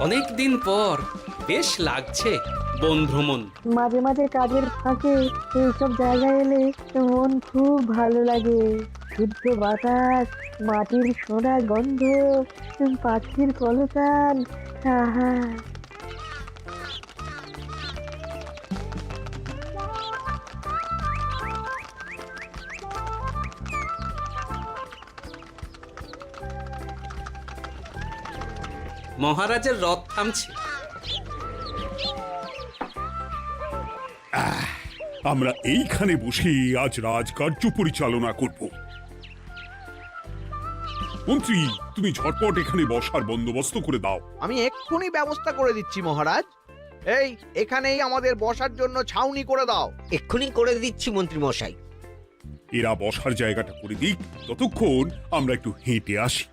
অনেক দিন পর বেশ লাগছে বন ভ্রমণ। মাঝে মাঝে কাজের ফাঁকে এইসব জায়গায় এলে মন খুব ভালো লাগে। শুদ্ধ বাতাস, মাটির সোনা গন্ধ, পাখির কলতান, আহা। মহারাজের রথ থামছে। আমরা এইখানে বসে আজ রাজকার্য পরিচালনা করব। মন্ত্রী, তুমি ঝটপট এখানে বসার বন্দোবস্ত করে দাও। আমি এক্ষুনি ব্যবস্থা করে দিচ্ছি মহারাজ। এই এখানেই আমাদের বসার জন্য ছাউনি করে দাও। এক্ষুনি করে দিচ্ছি মন্ত্রী মশাই। এরা বসার জায়গাটা করে দিক, ততক্ষণ আমরা একটু হেঁটে আসি।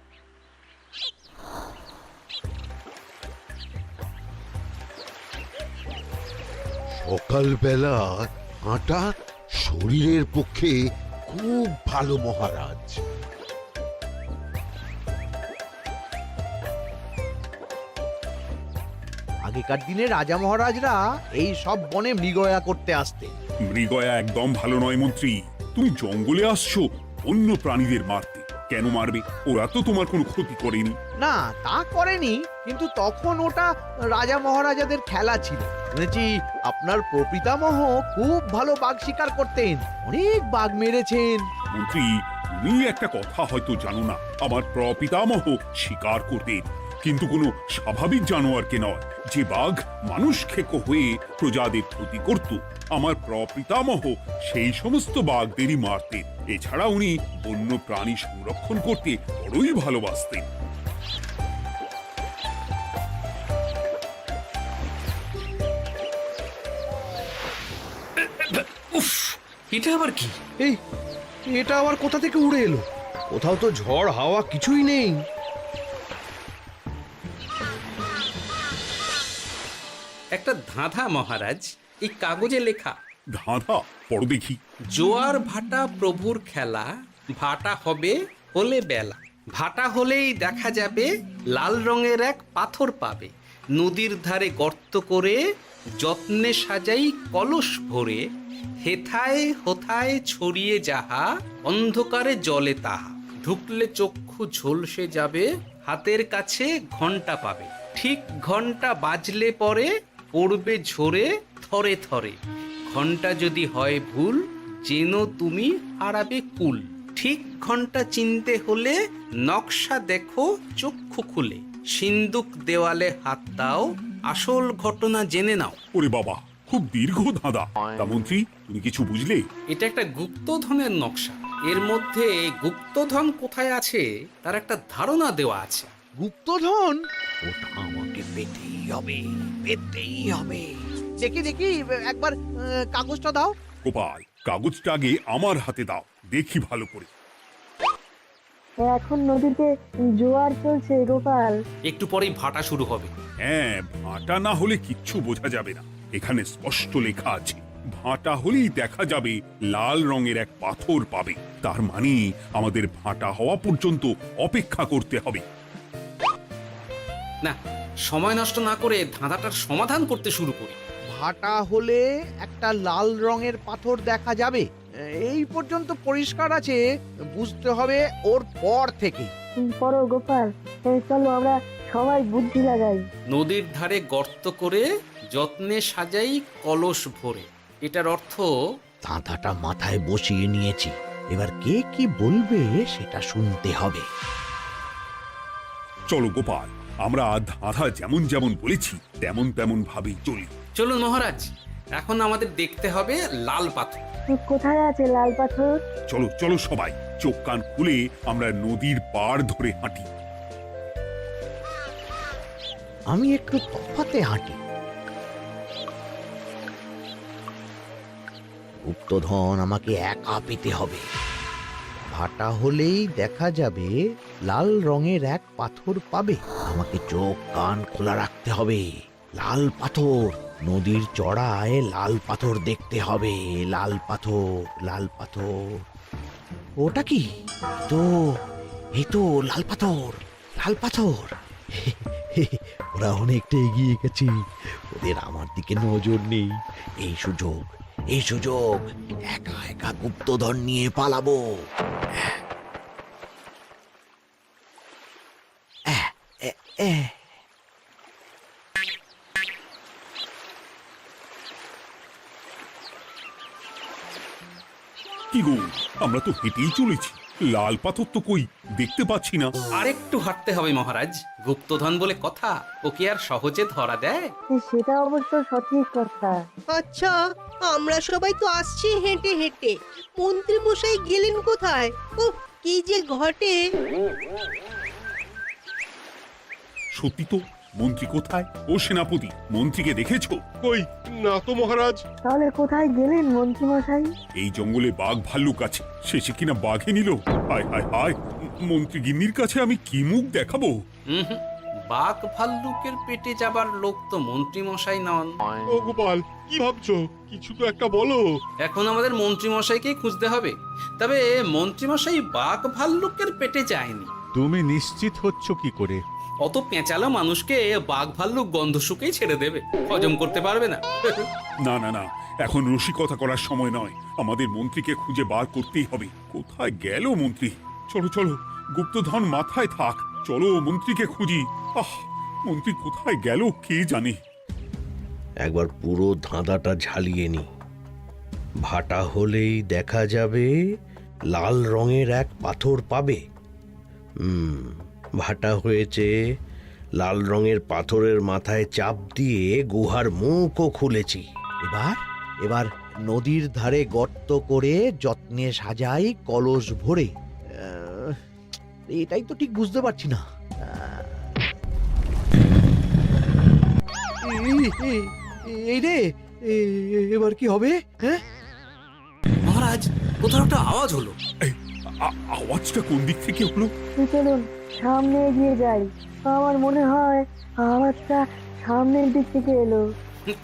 সকালবেলা হাঁটা শরীরের পক্ষে খুব ভালো মহারাজ। আগেকার দিনে রাজা মহারাজরা এই সব বনে মৃগয়া করতে আসতেন। মৃগয়া একদম ভালো নয় মন্ত্রী। তুমি জঙ্গলে আসছো অন্য প্রাণীদের মারতে। কেন মারবে? ওরা তো তোমার কোনো ক্ষতি করেনি। না, তা করেনি, কিন্তু তখন ওটা রাজা মহারাজাদের খেলা ছিল। শুনেছি আপনার প্রপিতামহ খুব ভালো বাঘ শিকার করতেন, অনেক বাঘ মেরেছেন। মন্ত্রী, তুমি একটা কথা হয়তো জানো না। আমার প্রপিতামহ শিকার করতেন, কিন্তু কোনো স্বাভাবিক জানোয়ারকে নয়, যে বাঘ মানুষ খেকো হয়ে প্রজাদের ক্ষতি করত। আমার প্রপিতামহ সেই সমস্ত বাঘদেরই মারতেন। এছাড়া উনি বন্য প্রাণী সংরক্ষণ করতে বড়ই ভালোবাসতেন। উফ, এটা আবার কি? এই এটা আবার কোথা থেকে উড়ে এলো? কোথাও তো ঝড় হাওয়া কিছুই নেই। একটা ধাঁধা মহারাজ, এই কাগজে লেখা। ধাঁধা? পড়ো দেখি। জোয়ার ভাটা প্রভুর খেলা, ভাটা হবে হলে বেলা, ভাটা হলেই দেখা যাবে লাল রঙের এক পাথর পাবে, নদীর ধারে গর্ত করে যত্নে সাজাই কলস ভরে, হেথায় হোথায় ছড়িয়ে যাহা অন্ধকারে জলে তাহা, ঢুকলে চক্ষু ঝলসে যাবে, হাতের কাছে ঘন্টা পাবে, ঠিক ঘন্টা বাজলে পরে পড়বে ঝরে থরে থরে, ঘন্টা যদি হয় ভুল যেন তুমি হারাবে কুল, ঠিক ঘন্টা চিনতে হলে নকশা দেখো চক্ষু খুলে, সিন্দুক দেওয়ালে হাত দাও আসল ঘটনা জেনে নাও। ওরে বাবা, খুব দীর্ঘ ধাঁধা। তা মন্ত্রী, তুমি কিছু বুঝলে? এটা একটা গুপ্তধনের নকশা। এর মধ্যে গুপ্তধন কোথায় আছে তার একটা ধারণা দেওয়া আছে। গুপ্তধন? ওটা আমাকে পেতেই হবে, পেতেই হবে। দেখি দেখি, একবার কাগজটা দাও। গোপাল, কাগজটা আগে আমার হাতে দাও, দেখি ভালো করে। এখন নদীতে জোয়ার চলছে গোপাল। একটু পরেই ভাটা শুরু হবে। হ্যাঁ, ভাটা না হলে কিচ্ছু বোঝা যাবে না। এখানে স্পষ্ট লেখা আছে, ভাটা হলেই দেখা যাবে লাল রঙের এক পাথর পাবে। তার মানে আমাদের ভাটা হওয়া পর্যন্ত অপেক্ষা করতে হবে। না, সময় নষ্ট না করে ধাঁধাটার সমাধান করতে শুরু করি। ভাটা হলে একটা লাল রঙের পাথর দেখা যাবে, এই পর্যন্ত পরিষ্কার আছে। বুঝতে হবে ওর পর থেকে। পড়ো গোপাল, চলো আমরা সবাই বুদ্ধি লাগাই। নদীর ধারে গর্ত করে যত্নে সাজাই কলস ভরে। এটার অর্থ, ধাঁধাটা মাথায় বসিয়ে নিয়েছি, এবার কে কি বলবে সেটা শুনতে হবে। চলো গোপাল, আমরা ধাঁধা যেমন যেমন বলেছি তেমন তেমন ভাবেই চলি। চলুন মহারাজ, এখন আমাদের দেখতে হবে লাল পাথর। কোথায় আছে লাল পাথর? চলো চলো সবাই, চোখ কান খুলে আমরা নদীর পাড় ধরে হাঁটি। আমি একটু তফাতে হাঁটি। গুপ্তধন আমাকে একা পেতে হবে। ভাটা হলেই দেখা যাবে লাল রঙের এক পাথর পাবে। আমাকে চোখ কান খোলা রাখতে হবে। লাল পাথর, নদীর চড়ায় লাল পাথর দেখতে হবে। লাল পাথর, লাল পাথর। ওটা কি? তো এই তো লাল পাথর, লাল পাথর। ওরা অনেকটা এগিয়ে গেছে, ওদের আমার দিকে নজর নেই। এই সুযোগ, এই সুযোগ, একা একা গুপ্তধন নিয়ে পালাবো। আহ, এ, এ। কি গো, আমরা তো হেঁটেই চলেছি, লাল পাথর তো কই দেখতে পাচ্ছি না। আরেকটু হাঁটতে হবে মহারাজ, গুপ্তধন বলে কথা, ওকে আর সহজে ধরা দেয়? সেটা অবশ্য সঠিক কথা। আচ্ছা, আমরা সবাই তো আসছি হেঁটে হেঁটে, মন্ত্রী মশাই গেলেন কোথায়? ও কি যে ঘটে! সত্যি তো, মন্ত্রী কোথায়? ও সেনাপতি, মন্ত্রীকে দেখেছো? কই না তো মহারাজ। তাহলে কোথায় গেলেন মন্ত্রী মশাই? এই জঙ্গলে বাঘ ভাল্লুক আছে, শেষে কিনা বাঘে নিল। হায় হায় হায়, মন্ত্রী গিন্নির কাছে আমি কি মুখ দেখাবো? হুম, বাঘ ভাল্লুকের পেটে যাবার লোক তো মন্ত্রী মশাই নন। ও গোপাল, কি ভাবছো? কিছু তো একটা বলো। এখন আমাদের মন্ত্রী মশাইকেই খুঁজতে হবে। তবে মন্ত্রী মশাই বাঘ ভাল্লুকের পেটে যায়নি। তুমি নিশ্চিত হচ্ছ কি করে? অত পেঁচালো মানুষকে বাঘ ভাল্লুক গন্ধ শুকেই ছেড়ে দেবে, হজম করতে পারবে না। না না না, এখন রসিকতা করার সময় নয়, আমাদের মন্ত্রীকে খুঁজে বার করতেই হবে। কোথায় গেল মন্ত্রী? চলো চলো, গুপ্তধন মাথায় থাক, চলো মন্ত্রীকে খুঁজি। আহ, মন্ত্রী কোথায় গেল কে জানে। একবার পুরো ধাঁধাটা ঝালিয়ে নি। ভাটা হলেই দেখা যাবে লাল রঙের এক পাথর পাবে। ভাটা হয়েছে, লাল রঙের পাথরের মাথায় চাপ দিয়ে গুহার মুখও খুলেছি। এবার এবার নদীর ধারে গর্ত করে যত্নে সাজাই কলস ভরে। এটাই তো ঠিক বুঝতে পারছি না। এই রে, এবার কি হবে? হ্যাঁ, মহারাজ, কোথাও একটা আওয়াজ হলো। এই, আওয়াজটা কোন দিক থেকে হলো? চলুন সামনে এগিয়ে যাই। আমার মনে হয় আওয়াজটা সামনের দিক থেকে এলো।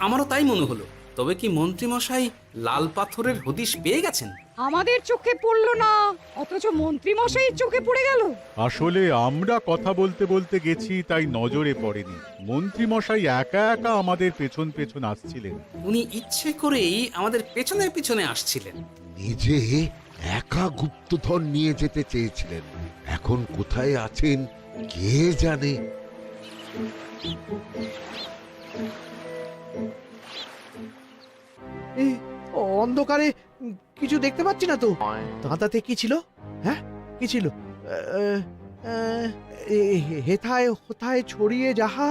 আমারও তাই মনে হলো। তবে কি মন্ত্রী মশাই লাল পাথরের হদিশ পেয়ে গেছেন? আমাদের চোখে পড়লো না, অথচ মন্ত্রী মশাইয়ের চোখে পড়ে গেল। আসলে আমরা কথা বলতে বলতে গেছি, তাই নজরে পড়েনি। মন্ত্রী মশাই একা একা আমাদের পেছন পেছন আসছিলেন। উনি ইচ্ছে করেই আমাদের পেছনে পেছনে আসছিলেন। নিজে একা গুপ্তধন নিয়ে যেতে চেয়েছিলেন, এখন কোথায় আছেন কে জানে। এই অন্ধকারে কিছু দেখতে পাচ্ছি না তো। ধাঁধাতে কি ছিল? হ্যাঁ, কি ছিল? হেথায় হোথায় ছড়িয়ে যাহা,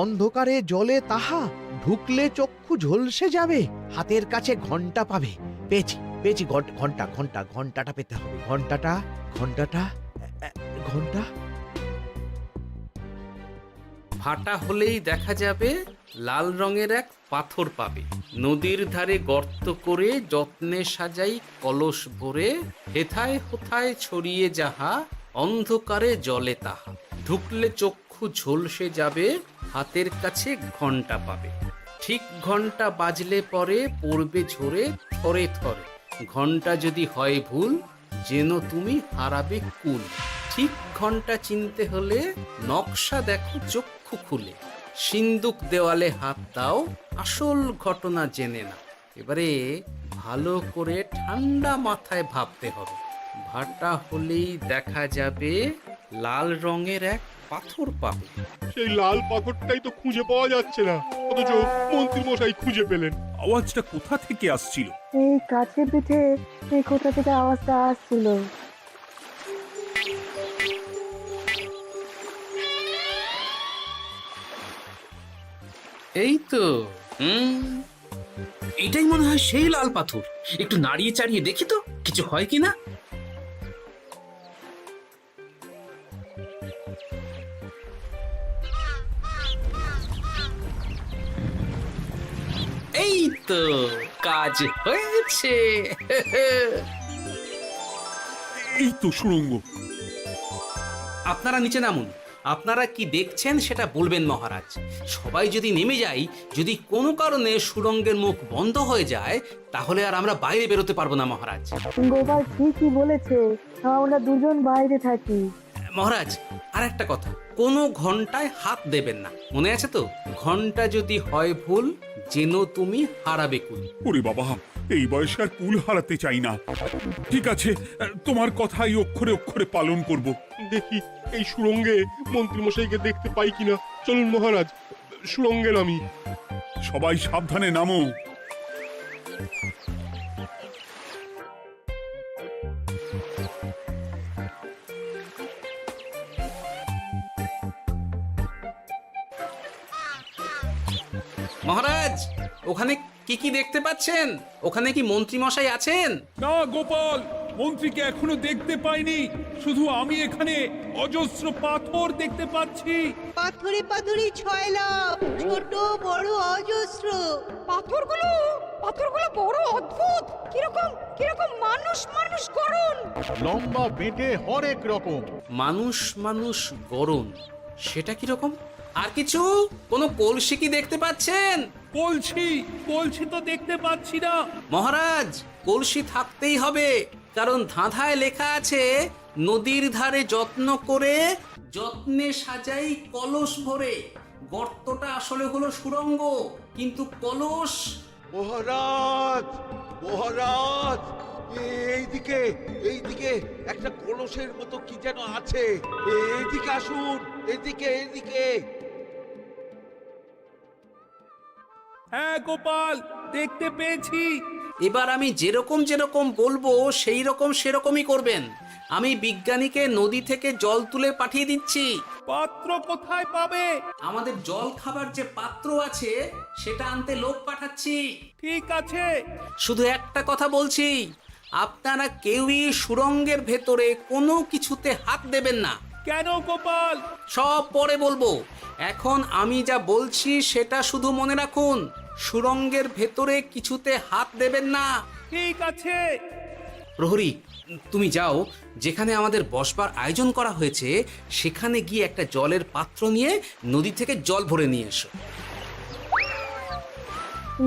অন্ধকারে জলে তাহা, ঢুকলে চক্ষু ঝলসে যাবে, হাতের কাছে ঘন্টা পাবে। পেয়েছি পেয়েছি, ঘন্টা ঘন্টা ঘন্টাটা পেতে হবে। ঘন্টাটা ঘন্টাটা ঘন্টা। ভাটা হলেই দেখা যাবে লাল রঙের এক পাথর পাবে, নদীর ধারে গর্ত করে যত্নে সাজাই কলস ভরে, হেথায় হোথায় ছড়িয়ে যাহা, অন্ধকারে জলে তাহা, ঢুকলে চক্ষু ঝলসে যাবে, হাতের কাছে ঘন্টা পাবে। ঠিক ঘন্টা বাজলে পরে পড়বে ঝরে থরে থরে, ঘন্টা যদি হয় ভুল যেন তুমি হারাবে কুল। ঠিক ঘন্টা চিনতে হলে নকশা দেখো চক্ষু খুলে, সিন্দুক দেওয়ালে হাত দাও, আসল ঘটনা জেনে না। এবারে ভালো করে ঠান্ডা মাথায় ভাবতে হবে। ভাটা হলেই দেখা যাবে লাল রঙের এক পাথর পাবে। সেই লাল পাথরটাই তো খুঁজে পাওয়া যাচ্ছে না, অথচ মন্ত্রী মশাই খুঁজে পেলেন। আওয়াজটা কোথা থেকে আসছিল? এই কাছে পিঠে এই কোথা থেকে আওয়াজটা আসছিল। এই তো, এটাই মনে হয় সেই লাল পাথর। একটু নাড়িয়ে চাড়িয়ে দেখি তো কিছু হয় কিনা। এই তো, কাজ হয়েছে। এই তো সুড়ঙ্গ। আপনারা নিচে নামুন। আপনারা কি দেখছেন সেটা বলবেন মহারাজ। সবাই যদি নেমে যাই, যদি কোনো কারণে সুড়ঙ্গের মুখ বন্ধ হয়ে যায়, তাহলে আর আমরা বাইরে বেরোতে পারবো না মহারাজ। গোপাল ঠিকই বলেছে, আমরা দুজন বাইরে থাকি। মহারাজ, আর একটা কথা, কোনো ঘন্টায় হাত দেবেন না, মনে আছে তো? ঘন্টা যদি হয় ভুল, যেন তুমি হারাবে কুল। ওরে বাবা, এই বয়সে আর কুল হারাতে চাই না। ঠিক আছে, তোমার কথাই অক্ষরে অক্ষরে পালন করব। দেখি এই সুরঙ্গে মন্ত্রীমশাইকে দেখতে পাই কিনা। চলুন মহারাজ, সুরঙ্গে নামি। সবাই সাবধানে নামো। মহারাজ, ওখানে কি কি দেখতে পাচ্ছেন? ওখানে কি মন্ত্রী মশাই আছেন? না গোপাল, মন্ত্রীকে এখনো দেখতে পাইনি। শুধু আমি এখানে অজস্র পাথর দেখতে পাচ্ছি। পাথরে পাথরে ছয় লাভ, ছোট বড় অজস্র। পাথরগুলো বড় অদ্ভুত, কিরকম কিরকম মানুষ মানুষ গড়ন। লম্বা বেঁটে হরেক রকম। মানুষ মানুষ গরম, সেটা কি রকম? আর কিছু? কোনো কলসি কি দেখতে পাচ্ছেন? কলসি তো দেখতে পাচ্ছি না। মহারাজ, কলসি থাকতেই হবে, কারণ ধাঁধায় লেখা আছে নদীর ধারে যত্ন করে যত্নে সাজাই কলস ভরে। গর্তটা আসলে হলো সুড়ঙ্গ, কিন্তু কলস। মহারাজ, মহারাজ, এইদিকে এইদিকে একটা কলসের মতো কি যেন আছে। এইদিকে আসুন, এদিকে এদিকে। হ্যাঁ গোপাল, দেখতে পেয়েছি। এবার আমি যেরকম যেরকম বলবো সেই রকম সেরকমই করবেন। আমি বিজ্ঞানীকে নদী থেকে জল তুলে পাঠিয়ে দিচ্ছি। পাত্র কোথায় পাবে? আমাদের জল খাবার যে পাত্র আছে সেটা আনতে লোক পাঠাচ্ছি। ঠিক আছে। শুধু একটা কথা বলছি, আপনারা কেউই সুড়ঙ্গের ভেতরে কোনো কিছুতে হাত দেবেন না। কেন গোপাল? সব পরে বলবো, এখন আমি যা বলছি সেটা শুধু মনে রাখুন। সুড়ঙ্গের ভেতরে কিছুতে হাত দেবেন না। ঠিক আছে। প্রহরী, তুমি যাও, যেখানে আমাদের বসবার আয়োজন করা হয়েছে সেখানে গিয়ে একটা জলের পাত্র নিয়ে নদী থেকে জল ভরে নিয়ে এসো।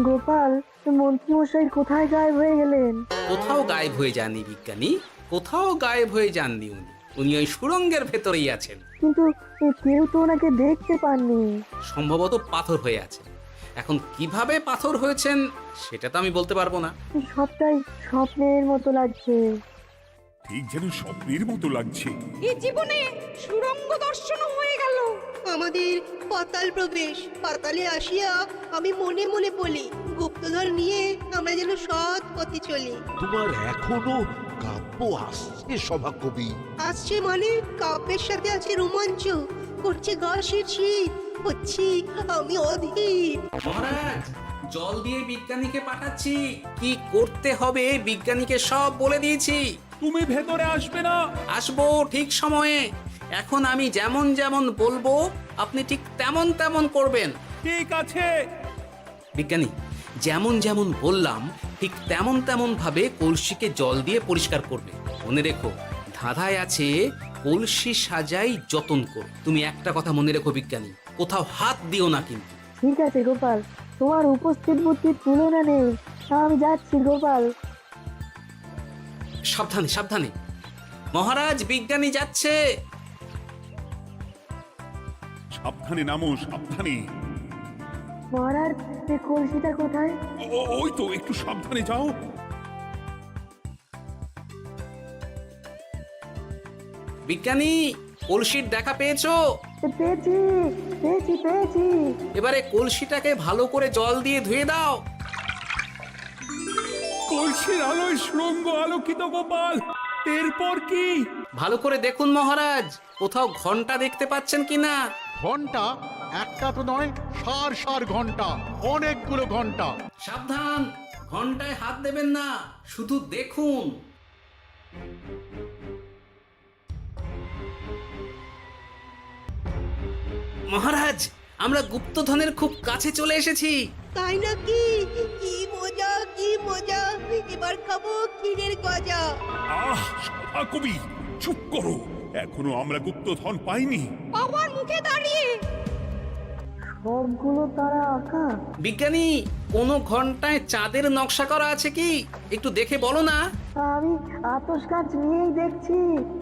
গোপাল, মন্ত্রী মশাই কোথায় গায়েব হয়ে গেলেন? কোথাও গায়েব হয়ে যাননি বিজ্ঞানী, কোথাও গায়েব হয়ে যাননি উনি ওই সুড়ঙ্গের ভেতরেই আছেন। কিন্তু কেউ তো ওনাকে দেখতে পাননি। সম্ভবত পাথর হয়ে আছে। এখন কিভাবে পাথর হয়েছেন সেটা তো আমি বলতে পারবো না। সবটাই স্বপ্নের মতো লাগছে। ঠিক যেন স্বপ্নের মতো লাগছে। এই জীবনে সুরঙ্গ দর্শন হয়ে গেল। আমাদের পাতাল প্রবেশ। পাতালে আসিয়া আমি মনে মনে বলি, গুপ্তধন নিয়ে আমরা যেন সৎ পথে চলি। তোমার এখনো কাব্য আসছে সভাকবি? আসছে মানে কাব্যের সাথে আছে রোমাঞ্চ, করছে গা শীত, হচ্ছি আমি অধীর। মহারাজ, জল দিয়ে বিজ্ঞানীকে পাঠাচ্ছি। কি করতে হবে বিজ্ঞানীকে সব বলে দিয়েছি। তুমি ভেতরে আসবে না? আসবো ঠিক সময়ে। এখন আমি যেমন যেমন বলবো আপনি ঠিক তেমন তেমন করবেন। ঠিক আছে। বিজ্ঞানী, যেমন যেমন বললাম ঠিক তেমন তেমন ভাবে কলসিকে জল দিয়ে পরিষ্কার করবে। মনে রেখো, ধাঁধায় আছে কলসি সাজাই যতন কর। তুমি একটা কথা মনে রেখো বিজ্ঞানী, কোথাও হাত দিও না কিন্তু। ঠিক আছে গোপাল, তোমার উপস্থিত বুদ্ধির তুলনা নেই। আমি যাচ্ছি গোপাল। সাবধানে সাবধানে। মহারাজ, বিজ্ঞানী যাচ্ছে। সাবধানে নামো, সাবধানে। মহারাজ, এই কলসিটা কোথায়? ওই তো, একটু সাবধানে যাও। বিজ্ঞানী, কলসির দেখা পেয়েছো? পেয়েছি পেয়েছি পেয়েছি। এবারে কলসিটাকে ভালো করে জল দিয়ে ধুয়ে দাও। কলসির আলোয় সুড়ঙ্গ আলোকিত গোপাল। এরপর কি? ভালো করে দেখুন মহারাজ, কোথাও ঘন্টা দেখতে পাচ্ছেন কিনা? ঘন্টা একটা তো নয়, সার সার ঘন্টা, অনেকগুলো ঘন্টা। সাবধান, ঘন্টায় হাত দেবেন না, শুধু দেখুন। মহারাজ, আমরা গুপ্তধনের খুব কাছে চলে এসেছি। তাই নাকি? কি মজা কি মজা, এবার খাবো ক্ষীরের গজা। আহ, সভাকবি চুপ করো। এখনো আমরা গুপ্তধন পাইনি। বাবার মুখে দাঁড়িয়ে সবগুলো তারা আঁকা। বিজ্ঞানী, কোনো ঘন্টায় চাঁদের নকশা করা আছে কি একটু দেখে বলো না। আমি আতস কাজ নিয়েই দেখছি,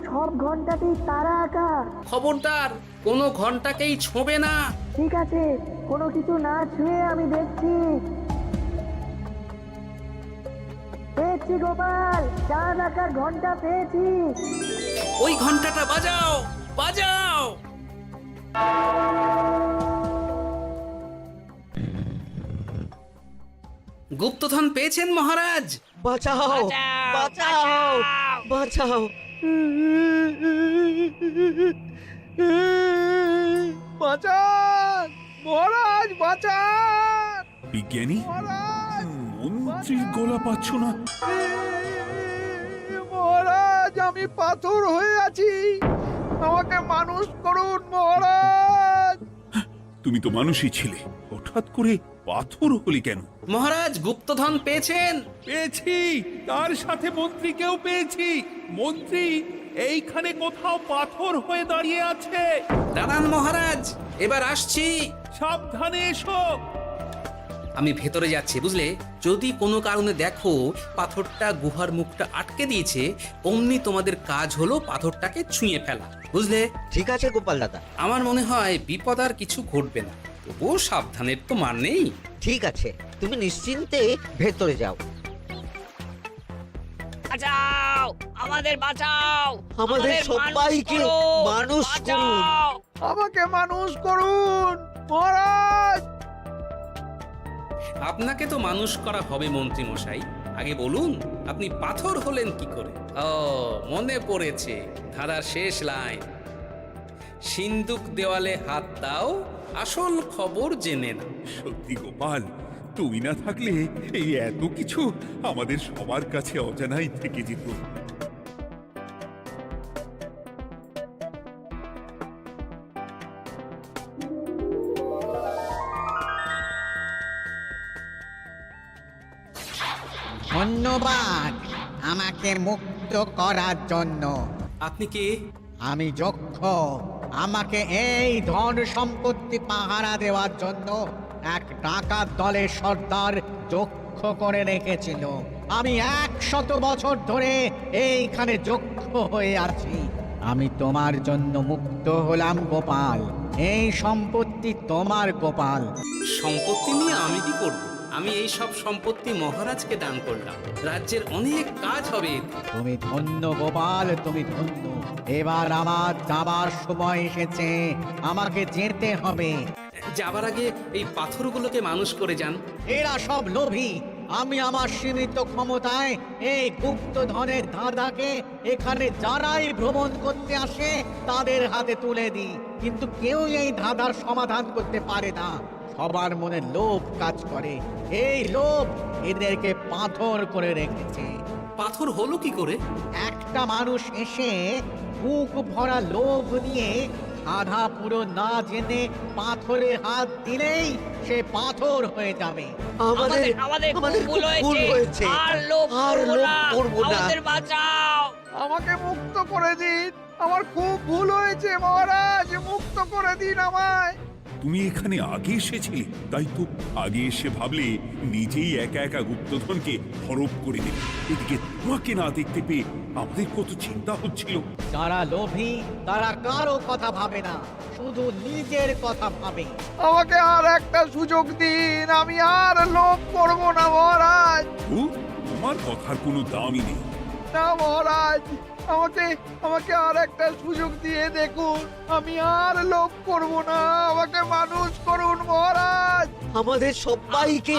সব ঘন্টাতেই তারা আঁকা। খবরদার কোনো ঘন্টাকেই ছোঁবে না। ঠিক আছে, কোনো কিছু না ছুঁয়ে আমি দেখছি। পেয়েছি গোপাল, চাঁদ আঁকার ঘন্টা পেয়েছি। ওই ঘন্টাটা বাজাও, বাজাও। গুপ্তধন পেয়েছেন মহারাজ? বাঁচাও, বাঁচাও, বাঁচাও। বাঁচান মহারাজ, বাঁচান বিজ্ঞানী, মহারাজ, মন্ত্রীর গলা পাচ্ছ না? মহারাজ, আমি পাথর হয়ে আছি, আমাকে মানুষ করুন মহারাজ। তুমি তো মানুষই ছিলে, হঠাৎ করে পাথর হলি কেন? মহারাজ গুপ্তধন পেয়েছেন? পেয়েছি, তার সাথে মন্ত্রীকেও পেয়েছি। মন্ত্রী এইখানে কোথাও পাথর হয়ে দাঁড়িয়ে আছে। দাঁড়ান মহারাজ, এবার আসছি। সাবধানে এসো। আমি ভেতরে যাচ্ছি, বুঝলে? যদি কোনো কারণে দেখো পাথরটা গুহার মুখটা আটকে দিয়েছে, অমনি তোমাদের কাজ হলো পাথরটাকে ছুঁয়ে ফেলা, বুঝলে? ঠিক আছে গোপাল দাদা। আমার মনে হয় বিপদ আর কিছু ঘটবে না, তবুও সাবধানের তো মান নেই। ঠিক আছে, তুমি নিশ্চিন্তে ভেতরে যাও। বাঁচাও, আমাদের বাঁচাও, আমাদের সবাইকে মানুষ করুন। আমাকে মানুষ করুন মহারাজ। আপনাকে তো মানুষ করা হবে মন্ত্রী মশাই। আগে বলুন আপনি পাথর হলেন কি করে? ও, মনে পড়েছে ধারার শেষ লাইন, সিন্দুক দেওয়ালে হাত দাও, আসল খবর জেনে না। সত্যি গোপাল, তুমি না থাকলে এই এত কিছু আমাদের সবার কাছে অজানাই থেকে যেত। ধন্যবাদ আমাকে মুক্ত করার জন্য। আপনি কে? আমি যক্ষ। আমাকে এই ধন সম্পত্তি পাহারা দেওয়ার জন্য এক ডাকাত দলের সর্দার যক্ষ করে রেখেছিল। আমি 100 বছর ধরে এইখানে যক্ষ হয়ে আছি। আমি তোমার জন্য মুক্ত হলাম গোপাল। এই সম্পত্তি তোমার গোপাল। সম্পত্তি নিয়ে আমি কি করব? আমি এই সব সম্পত্তি মহারাজকে দান করলাম, রাজ্যের অনেক কাজ হবে। তুমি ধন্য গোপাল, তুমি ধন্য। এবার আমার যাবার সময় এসেছে, আমাকে যেতে হবে। যাবার আগে এই পাথরগুলোকে মানুষ করে যান। এরা সব লোভী। আমি আমার সীমিত ক্ষমতায় এই গুপ্তধনের ধাঁধাকে এখানে যারাই ভ্রমণ করতে আসে তাদের হাতে তুলে দিই, কিন্তু কেউ এই ধাঁধার সমাধান করতে পারে না। সবার মনে লোভ কাজ করে, এই লোভ এদেরকে পাথর করে রেখেছে। পাথর হলো কি করে? একটা মানুষ এসে বুক ভরা লোভ নিয়ে আধা পুরো না জেনে পাথরে হাত দিলেই সে পাথর হয়ে যাবে। আমাদের খুব ভুল হয়েছে, আর লোভ করবো না, আমাদের বাঁচাও। আমাকে মুক্ত করে দিন, আমার খুব ভুল হয়েছে মহারাজ, মুক্ত করে দিন আমায়। তুমি এখানে আগে এসেছিলে, তাই তো আগে এসে ভাবলে নিজেই একা একা গুপ্তধনকে হরপ করে দেবে। এদিকে তোমাকে না দেখতে পেয়ে আমাদের কত চিন্তা হচ্ছিল। যারা লোভী তারা কারো কথা ভাবে না, শুধু নিজের কথা ভাবে। আমাকে আর একটা সুযোগ দিন, আমি আর লোভ করব না মহারাজ। ও, তোমার কথার কোনো দামই নেই। না মহারাজ, আমাকে আর একটা সুযোগ দিয়ে দেখুন, আমি আর লোভ করব না, আমাকে মানুষ করুন মহারাজ। আমাদের সবাইকে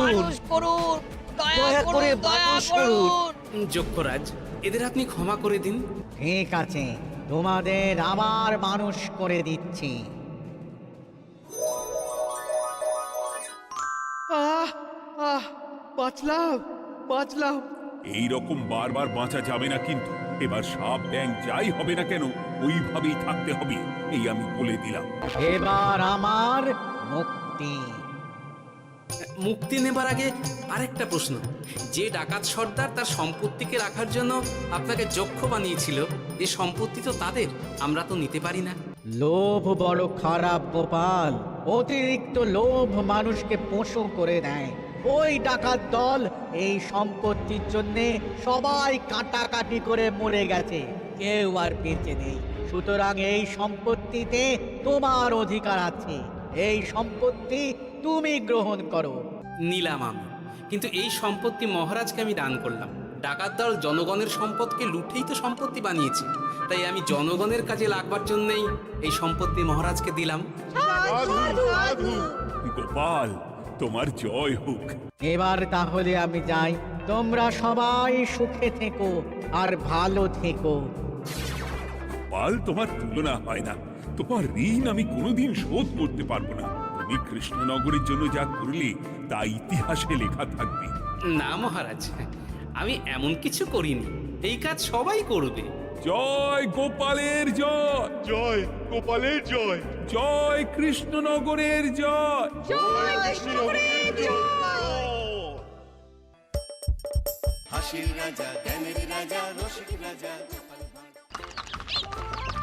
মানুষ করুন, দয়া করে মানুষ করুন। যক্ষরাজ, এদের আপনি ক্ষমা করে দিন। ঠিক আছে, তোমাদের আবার মানুষ করে দিচ্ছি। বাঁচলাম। এই রকম বারবার বাঁচা যাবে না কিন্তু। এবার সাপ ব্যাং যাই হবে না কেন ওইভাবেই থাকতে হবে, এই আমি বলে দিলাম। এবার আমার মুক্তি। মুক্তি নেবার আগে আরেকটা প্রশ্ন, যে ডাকাত সর্দার তার সম্পত্তিকে রাখার জন্য আপনাকে যক্ষ বানিয়েছিল, এই সম্পত্তি তো তাদের, আমরা তো নিতে পারি না। লোভ বড় খারাপ গোপাল, অতিরিক্ত লোভ মানুষকে পশু করে দেয়। ওই ডাকাত দল এই সম্পত্তির জন্যে সবাই কাটাকাটি করে মরে গেছে, কেউ আর বেঁচে নেই। সুতরাং এই সম্পত্তিতে তোমার অধিকার আছে, এই সম্পত্তি তুমি গ্রহণ করো। নিলাম আমি, কিন্তু এই সম্পত্তি মহারাজকে আমি দান করলাম। ডাকাত দল জনগণের সম্পদকে লুঠেই তো সম্পত্তি বানিয়েছে, তাই আমি জনগণের কাজে লাগবার জন্যই এই সম্পত্তি মহারাজকে দিলাম। সাধু সাধু গোপাল, তোমার জয় হোক। এবার তাহলে আমি যাই, তোমরা সবাই সুখে থেকো আর ভালো থেকো। গোপাল, তোমার তুলনা হয় না। তোমার ঋণ আমি কোনোদিন শোধ করতে পারবো না। তুমি কৃষ্ণনগরের জন্য যা করলে তা ইতিহাসে লেখা থাকবে। না মহারাজ, আমি এমন কিছু করিনি, এই কাজ সবাই করবে। জয় গোপালের জয়, জয় গোপালের জয়, জয় কৃষ্ণনগরের জয়। জয় কৃষ্ণনগরের জয়। হাসির রাজা, জ্ঞানের রাজা, রসিক রাজা।